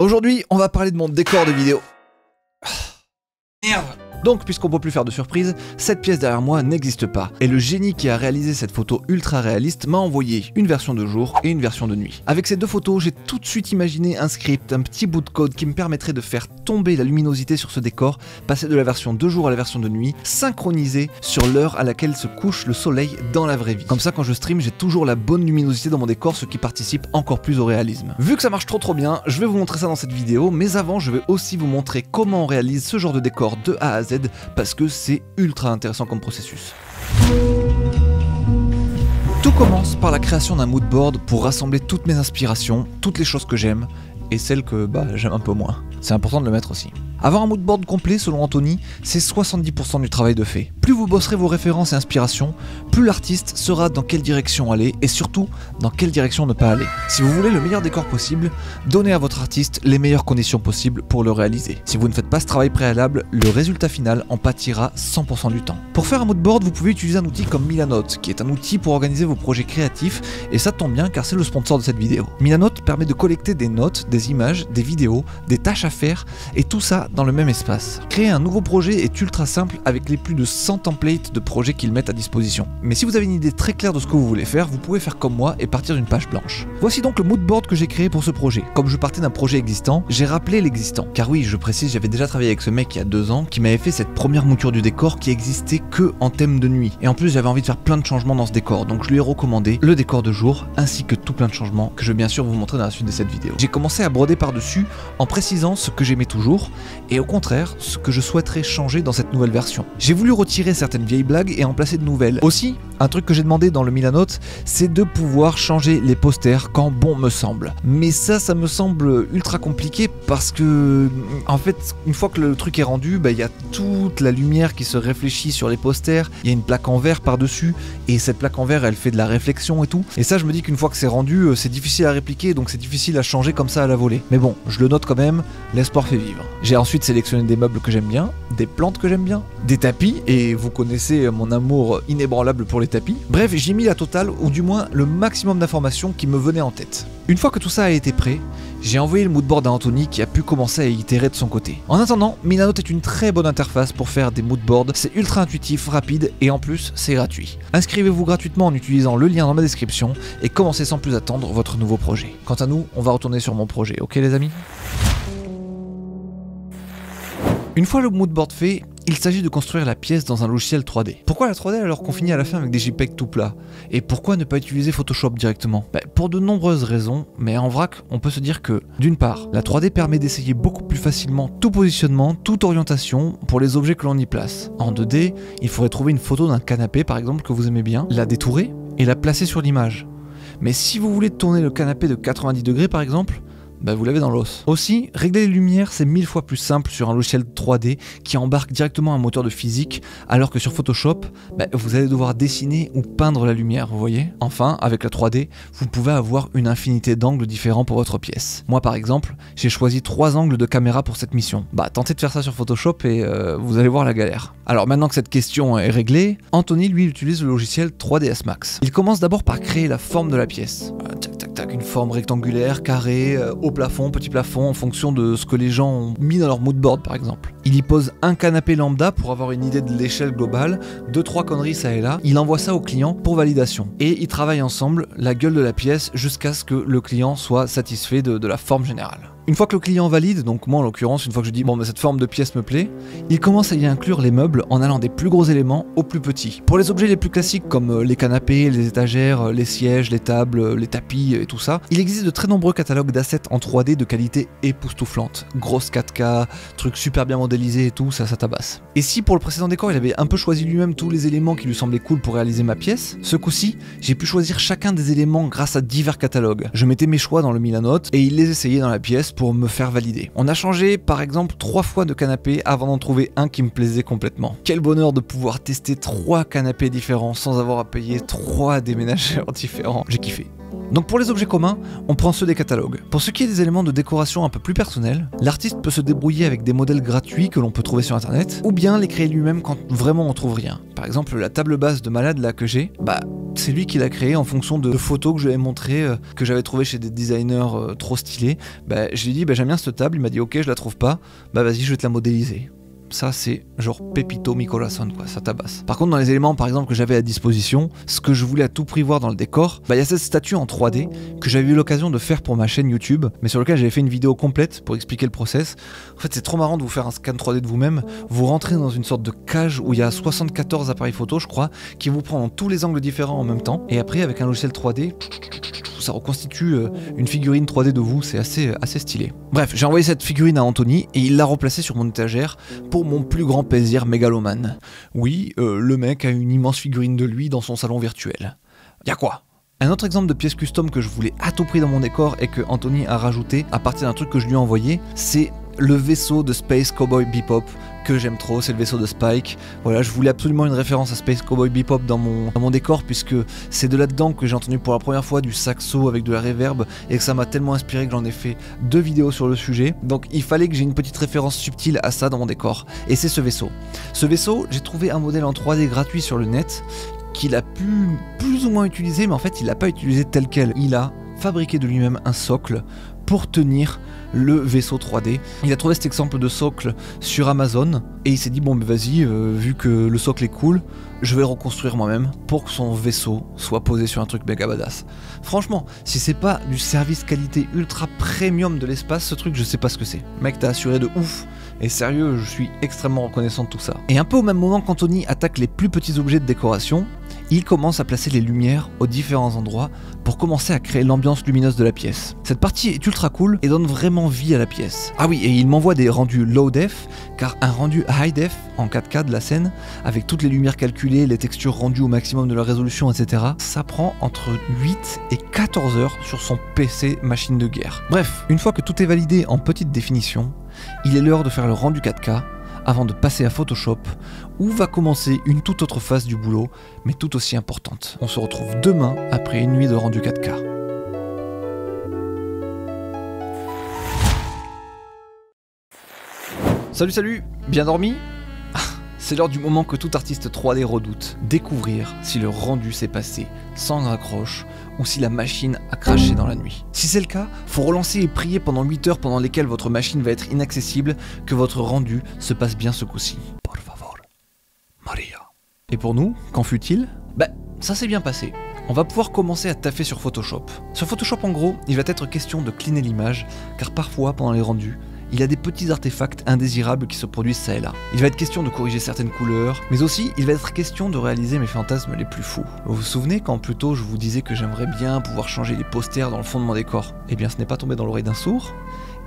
Aujourd'hui, on va parler de mon décor de vidéo. Merde. Donc, puisqu'on peut plus faire de surprise, cette pièce derrière moi n'existe pas. Et le génie qui a réalisé cette photo ultra réaliste m'a envoyé une version de jour et une version de nuit. Avec ces deux photos, j'ai tout de suite imaginé un script, un petit bout de code qui me permettrait de faire tomber la luminosité sur ce décor, passer de la version de jour à la version de nuit, synchronisée sur l'heure à laquelle se couche le soleil dans la vraie vie. Comme ça, quand je stream, j'ai toujours la bonne luminosité dans mon décor, ce qui participe encore plus au réalisme. Vu que ça marche trop bien, je vais vous montrer ça dans cette vidéo, mais avant, je vais aussi vous montrer comment on réalise ce genre de décor de A à Z, parce que c'est ultra intéressant comme processus. Tout commence par la création d'un mood board pour rassembler toutes mes inspirations, toutes les choses que j'aime et celles que j'aime un peu moins. C'est important de le mettre aussi. Avoir un mood board complet, selon Anthony, c'est 70% du travail de fait. Plus vous bosserez vos références et inspirations, plus l'artiste saura dans quelle direction aller et surtout dans quelle direction ne pas aller. Si vous voulez le meilleur décor possible, donnez à votre artiste les meilleures conditions possibles pour le réaliser. Si vous ne faites pas ce travail préalable, le résultat final en pâtira 100% du temps. Pour faire un mood board, vous pouvez utiliser un outil comme Milanote, qui est un outil pour organiser vos projets créatifs, et ça tombe bien car c'est le sponsor de cette vidéo. Milanote permet de collecter des notes, des images, des vidéos, des tâches à faire, et tout ça dans le même espace. Créer un nouveau projet est ultra simple avec les plus de 100 templates de projets qu'ils mettent à disposition. Mais si vous avez une idée très claire de ce que vous voulez faire, vous pouvez faire comme moi et partir d'une page blanche. Voici donc le mood board que j'ai créé pour ce projet. Comme je partais d'un projet existant, j'ai rappelé l'existant. Car oui, je précise, j'avais déjà travaillé avec ce mec il y a 2 ans qui m'avait fait cette première mouture du décor qui existait que en thème de nuit. Et en plus, j'avais envie de faire plein de changements dans ce décor, donc je lui ai recommandé le décor de jour ainsi que tout plein de changements que je vais bien sûr vous montrer dans la suite de cette vidéo. J'ai commencé à broder par-dessus en précisant ce que j'aimais toujours et au contraire ce que je souhaiterais changer dans cette nouvelle version. J'ai voulu retirer certaines vieilles blagues et en placer de nouvelles. Aussi, un truc que j'ai demandé dans le Milanote, c'est de pouvoir changer les posters quand bon me semble. Mais ça me semble ultra compliqué parce que, en fait, une fois que le truc est rendu, il y a toute la lumière qui se réfléchit sur les posters, il y a une plaque en verre par-dessus, et cette plaque en verre, elle fait de la réflexion et tout. Et ça, je me dis qu'une fois que c'est rendu, c'est difficile à répliquer, donc c'est difficile à changer comme ça à la volée. Mais bon, je le note quand même, l'espoir fait vivre. J'ai ensuite sélectionné des meubles que j'aime bien, des plantes que j'aime bien, des tapis, et vous connaissez mon amour inébranlable pour les tapis. Bref, j'ai mis la totale, ou du moins le maximum d'informations qui me venaient en tête. Une fois que tout ça a été prêt, j'ai envoyé le moodboard à Anthony qui a pu commencer à itérer de son côté. En attendant, Milanote est une très bonne interface pour faire des moodboards, c'est ultra intuitif, rapide et en plus c'est gratuit. Inscrivez-vous gratuitement en utilisant le lien dans ma description et commencez sans plus attendre votre nouveau projet. Quant à nous, on va retourner sur mon projet, ok les amis ? Une fois le moodboard fait, il s'agit de construire la pièce dans un logiciel 3D. Pourquoi la 3D alors qu'on finit à la fin avec des JPEG tout plats? Et pourquoi ne pas utiliser Photoshop directement? Pour de nombreuses raisons, mais en vrac, on peut se dire que, d'une part, la 3D permet d'essayer beaucoup plus facilement tout positionnement, toute orientation pour les objets que l'on y place. En 2D, il faudrait trouver une photo d'un canapé par exemple que vous aimez bien, la détourer et la placer sur l'image. Mais si vous voulez tourner le canapé de 90 degrés par exemple, vous l'avez dans l'os. Aussi, régler les lumières, c'est 1000 fois plus simple sur un logiciel 3D qui embarque directement un moteur de physique, alors que sur Photoshop, vous allez devoir dessiner ou peindre la lumière, vous voyez. Enfin, avec la 3D, vous pouvez avoir une infinité d'angles différents pour votre pièce. Moi par exemple, j'ai choisi 3 angles de caméra pour cette mission. Tentez de faire ça sur Photoshop et vous allez voir la galère. Alors maintenant que cette question est réglée, Anthony lui utilise le logiciel 3ds Max. Il commence d'abord par créer la forme de la pièce. Une forme rectangulaire, carrée, haut plafond, petit plafond, en fonction de ce que les gens ont mis dans leur moodboard par exemple. Il y pose un canapé lambda pour avoir une idée de l'échelle globale, 2-3 conneries ça et là, il envoie ça au client pour validation. Et ils travaillent ensemble la gueule de la pièce jusqu'à ce que le client soit satisfait de la forme générale. Une fois que le client valide, donc moi en l'occurrence, une fois que je dis cette forme de pièce me plaît, il commence à y inclure les meubles en allant des plus gros éléments aux plus petits. Pour les objets les plus classiques comme les canapés, les étagères, les sièges, les tables, les tapis et tout ça, il existe de très nombreux catalogues d'assets en 3D de qualité époustouflante. Grosse 4K, trucs super bien modélisés et tout, ça tabasse. Et si pour le précédent décor il avait un peu choisi lui-même tous les éléments qui lui semblaient cool pour réaliser ma pièce, ce coup-ci, j'ai pu choisir chacun des éléments grâce à divers catalogues. Je mettais mes choix dans le Milanote et il les essayait dans la pièce pour me faire valider. On a changé par exemple 3 fois de canapé avant d'en trouver un qui me plaisait complètement. Quel bonheur de pouvoir tester 3 canapés différents sans avoir à payer 3 déménageurs différents. J'ai kiffé. Donc pour les objets communs, on prend ceux des catalogues. Pour ce qui est des éléments de décoration un peu plus personnels, l'artiste peut se débrouiller avec des modèles gratuits que l'on peut trouver sur internet, ou bien les créer lui-même quand vraiment on trouve rien. Par exemple, la table basse de malade là que j'ai, c'est lui qui l'a créée en fonction de photos que je lui ai montrées, que j'avais trouvées chez des designers trop stylés. Je lui ai dit j'aime bien cette table, il m'a dit ok je la trouve pas, vas-y je vais te la modéliser. Ça c'est genre pepito mi corazón quoi, ça tabasse. Par contre dans les éléments par exemple que j'avais à disposition, ce que je voulais à tout prix voir dans le décor, il y a cette statue en 3D que j'avais eu l'occasion de faire pour ma chaîne YouTube, mais sur lequel j'avais fait une vidéo complète pour expliquer le process. En fait c'est trop marrant de vous faire un scan 3D de vous-même, vous rentrez dans une sorte de cage où il y a 74 appareils photo je crois, qui vous prend dans tous les angles différents en même temps, et après avec un logiciel 3D, ça reconstitue une figurine 3D de vous, c'est assez stylé. Bref, j'ai envoyé cette figurine à Anthony et il l'a replacée sur mon étagère pour mon plus grand plaisir mégalomane. Oui, le mec a une immense figurine de lui dans son salon virtuel. Y'a quoi ? Un autre exemple de pièce custom que je voulais à tout prix dans mon décor et que Anthony a rajouté à partir d'un truc que je lui ai envoyé, c'est le vaisseau de Space Cowboy Bebop que j'aime trop, c'est le vaisseau de Spike. Voilà, je voulais absolument une référence à Space Cowboy Bebop dans mon décor puisque c'est de là-dedans que j'ai entendu pour la première fois du saxo avec de la reverb et que ça m'a tellement inspiré que j'en ai fait 2 vidéos sur le sujet. Donc il fallait que j'ai une petite référence subtile à ça dans mon décor. Et c'est ce vaisseau. Ce vaisseau, j'ai trouvé un modèle en 3D gratuit sur le net qu'il a pu plus ou moins utiliser, mais en fait il l'a pas utilisé tel quel. Il a fabriqué de lui-même un socle pour tenir le vaisseau 3D. Il a trouvé cet exemple de socle sur Amazon et il s'est dit vas-y, vu que le socle est cool, je vais le reconstruire moi-même pour que son vaisseau soit posé sur un truc méga badass. Franchement, si c'est pas du service qualité ultra premium de l'espace, ce truc je sais pas ce que c'est. Mec, t'as assuré de ouf. Et sérieux, je suis extrêmement reconnaissant de tout ça. Et un peu au même moment qu'Anthony attaque les plus petits objets de décoration, il commence à placer les lumières aux différents endroits pour commencer à créer l'ambiance lumineuse de la pièce. Cette partie est ultra cool et donne vraiment vie à la pièce. Ah oui, et il m'envoie des rendus low def, car un rendu high def en 4K de la scène, avec toutes les lumières calculées, les textures rendues au maximum de leur résolution, etc., ça prend entre 8 et 14 heures sur son PC machine de guerre. Bref, une fois que tout est validé en petite définition, il est l'heure de faire le rendu 4K avant de passer à Photoshop, où va commencer une toute autre phase du boulot, mais tout aussi importante. On se retrouve demain après une nuit de rendu 4K. Salut, bien dormi ? C'est l'heure du moment que tout artiste 3D redoute, découvrir si le rendu s'est passé sans accroche ou si la machine a craché dans la nuit. Si c'est le cas, faut relancer et prier pendant 8 heures pendant lesquelles votre machine va être inaccessible, que votre rendu se passe bien ce coup-ci. Por favor, Maria. Et pour nous, qu'en fut-il ? Ça s'est bien passé. On va pouvoir commencer à taffer sur Photoshop. Sur Photoshop en gros, il va être question de cleaner l'image, car parfois pendant les rendus, il y a des petits artefacts indésirables qui se produisent ça et là. Il va être question de corriger certaines couleurs, mais aussi il va être question de réaliser mes fantasmes les plus fous. Vous vous souvenez quand plus tôt je vous disais que j'aimerais bien pouvoir changer les posters dans le fond de mon décor ? Eh bien ce n'est pas tombé dans l'oreille d'un sourd,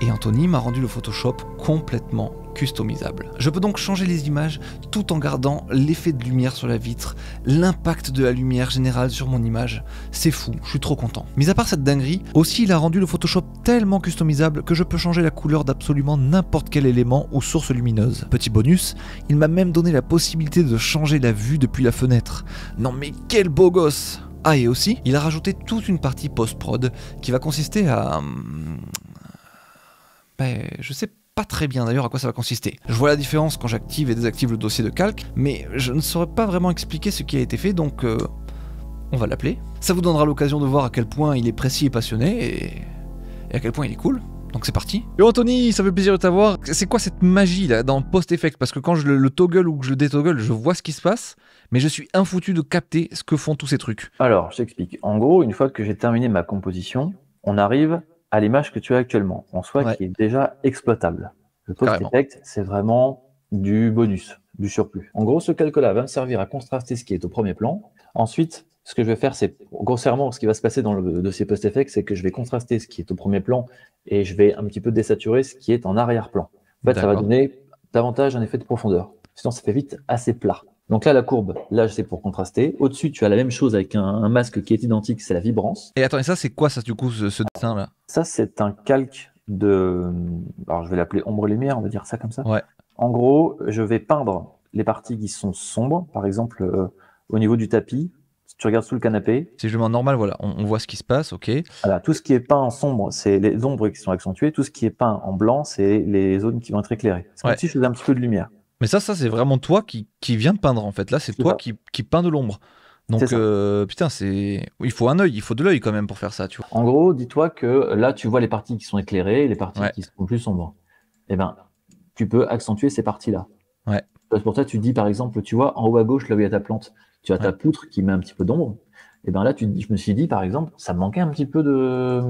et Anthony m'a rendu le Photoshop complètement customisable. Je peux donc changer les images tout en gardant l'effet de lumière sur la vitre, l'impact de la lumière générale sur mon image. C'est fou, je suis trop content. Mis à part cette dinguerie, aussi il a rendu le Photoshop tellement customisable que je peux changer la couleur d'absolument n'importe quel élément ou source lumineuse. Petit bonus, il m'a même donné la possibilité de changer la vue depuis la fenêtre. Non mais quel beau gosse! Ah et aussi, il a rajouté toute une partie post-prod qui va consister à... je sais pas très bien d'ailleurs à quoi ça va consister. Je vois la différence quand j'active et désactive le dossier de calque, mais je ne saurais pas vraiment expliquer ce qui a été fait, donc on va l'appeler. Ça vous donnera l'occasion de voir à quel point il est précis et passionné, et à quel point il est cool. Donc c'est parti. Yo Anthony, ça fait plaisir de t'avoir. C'est quoi cette magie là dans Post Effect ? Parce que quand je le toggle ou que je le détoggle, je vois ce qui se passe, mais je suis infoutu de capter ce que font tous ces trucs. Alors, je t'explique. En gros, une fois que j'ai terminé ma composition, on arrive à l'image que tu as actuellement, en soi qui est déjà exploitable. Le post-effect, c'est vraiment du bonus, du surplus. En gros, ce calque-là va me servir à contraster ce qui est au premier plan. Ensuite, ce que je vais faire, c'est grossièrement ce qui va se passer dans le dossier post-effect, c'est que je vais contraster ce qui est au premier plan et je vais un petit peu désaturer ce qui est en arrière-plan. En fait, ça va donner davantage un effet de profondeur. Sinon, ça fait vite assez plat. Donc là, la courbe, là, c'est pour contraster. Au-dessus, tu as la même chose avec un masque qui est identique, c'est la vibrance. Et attends, et ça, c'est quoi ça, du coup, ce dessin-là ? Ça, c'est un calque de... Alors, je vais l'appeler ombre-lumière, on va dire ça comme ça. Ouais. En gros, je vais peindre les parties qui sont sombres. Par exemple, au niveau du tapis, Si tu regardes sous le canapé. Si je mets en normal, voilà, on voit ce qui se passe, ok. Voilà, tout ce qui est peint en sombre, c'est les ombres qui sont accentuées. Tout ce qui est peint en blanc, c'est les zones qui vont être éclairées. C'est comme si je faisais un petit peu de lumière. Mais ça c'est vraiment toi qui viens de peindre en fait. Là, c'est toi qui peins de l'ombre. Donc, putain, il faut un œil, il faut de l'œil quand même pour faire ça, tu vois. En gros, dis-toi que là, tu vois les parties qui sont éclairées et les parties qui sont plus sombres. Eh ben, tu peux accentuer ces parties-là. Ouais. Pour ça, tu dis, par exemple, tu vois, en haut à gauche, là où il y a ta plante, tu as ta poutre qui met un petit peu d'ombre. Et ben là, je me suis dit, par exemple, ça me manquait un petit peu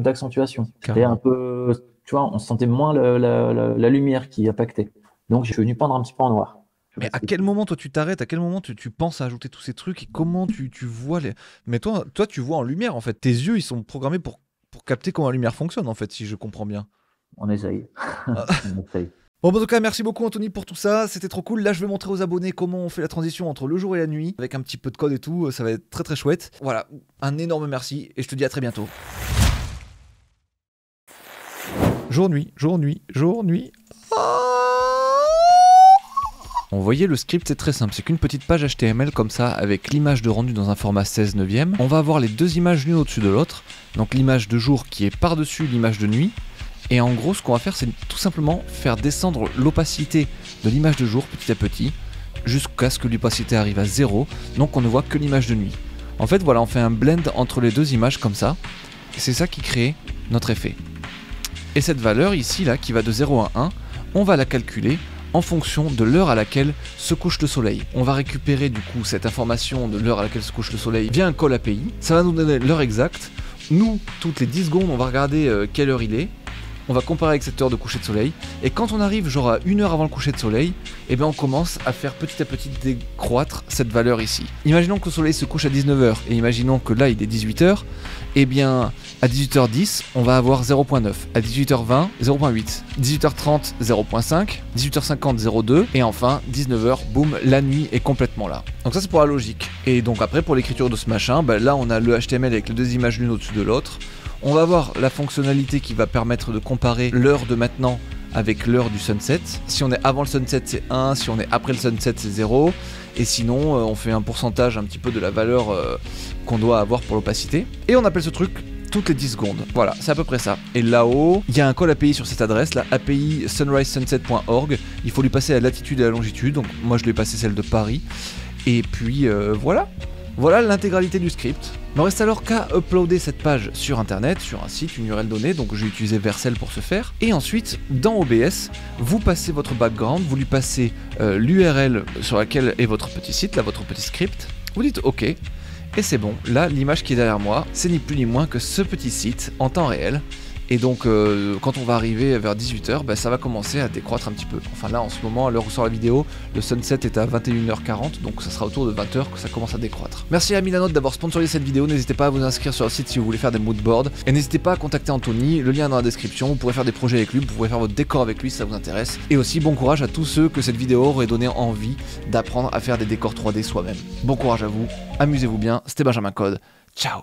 d'accentuation. C'était un peu, tu vois, on sentait moins la lumière qui impactait. Donc, je suis venu peindre un petit peu en noir. Mais à quel moment, toi, tu t'arrêtes? À quel moment tu penses à ajouter tous ces trucs? Et comment tu vois les... Mais toi, tu vois en lumière, en fait. Tes yeux, ils sont programmés pour capter comment la lumière fonctionne, en fait, si je comprends bien. On essaye. On essaye. Bon, en tout cas, merci beaucoup Anthony pour tout ça, c'était trop cool. Là, je vais montrer aux abonnés comment on fait la transition entre le jour et la nuit, avec un petit peu de code et tout, ça va être très très chouette. Voilà, un énorme merci et je te dis à très bientôt. Jour-nuit, jour-nuit, jour-nuit. Vous voyez, le script c'est très simple, c'est qu'une petite page HTML comme ça, avec l'image de rendu dans un format 16/9. On va avoir les deux images l'une au-dessus de l'autre, donc l'image de jour qui est par-dessus l'image de nuit. Et en gros, ce qu'on va faire, c'est tout simplement faire descendre l'opacité de l'image de jour petit à petit, jusqu'à ce que l'opacité arrive à 0, donc on ne voit que l'image de nuit. En fait, voilà, on fait un blend entre les deux images comme ça, et c'est ça qui crée notre effet. Et cette valeur ici, là, qui va de 0 à 1, on va la calculer en fonction de l'heure à laquelle se couche le soleil. On va récupérer du coup cette information de l'heure à laquelle se couche le soleil via un call API, ça va nous donner l'heure exacte. Nous, toutes les 10 secondes, on va regarder quelle heure il est. On va comparer avec cette heure de coucher de soleil, et quand on arrive genre à 1 heure avant le coucher de soleil, eh bien on commence à faire petit à petit décroître cette valeur ici. Imaginons que le soleil se couche à 19h, et imaginons que là il est 18h, eh bien à 18h10, on va avoir 0.9, à 18h20, 0.8, 18h30, 0.5, 18h50, 0.2, et enfin 19h, boum, la nuit est complètement là. Donc ça c'est pour la logique. Et donc après pour l'écriture de ce machin, bah, là on a le HTML avec les deux images l'une au-dessus de l'autre. On va avoir la fonctionnalité qui va permettre de comparer l'heure de maintenant avec l'heure du sunset. Si on est avant le sunset, c'est 1, si on est après le sunset, c'est 0. Et sinon, on fait un pourcentage un petit peu de la valeur qu'on doit avoir pour l'opacité. Et on appelle ce truc toutes les 10 secondes. Voilà, c'est à peu près ça. Et là-haut, il y a un call API sur cette adresse, la API sunrisesunset.org. Il faut lui passer la latitude et la longitude. Donc moi, je lui ai passé celle de Paris. Et puis voilà. Voilà l'intégralité du script. Il ne reste alors qu'à uploader cette page sur internet, sur un site, une URL donnée, donc j'ai utilisé Vercel pour ce faire. Et ensuite, dans OBS, vous passez votre background, vous lui passez l'URL sur laquelle est votre petit site, là, votre petit script. Vous dites OK, et c'est bon. Là, l'image qui est derrière moi, c'est ni plus ni moins que ce petit site en temps réel. Et donc quand on va arriver vers 18h, bah, ça va commencer à décroître un petit peu. Enfin là en ce moment, à l'heure où sort la vidéo, le sunset est à 21h40, donc ça sera autour de 20h que ça commence à décroître. Merci à Milanote d'avoir sponsorisé cette vidéo, n'hésitez pas à vous inscrire sur le site si vous voulez faire des moodboards. Et n'hésitez pas à contacter Anthony, le lien est dans la description, vous pourrez faire des projets avec lui, vous pourrez faire votre décor avec lui si ça vous intéresse. Et aussi bon courage à tous ceux que cette vidéo aurait donné envie d'apprendre à faire des décors 3D soi-même. Bon courage à vous, amusez-vous bien, c'était Benjamin Code, ciao.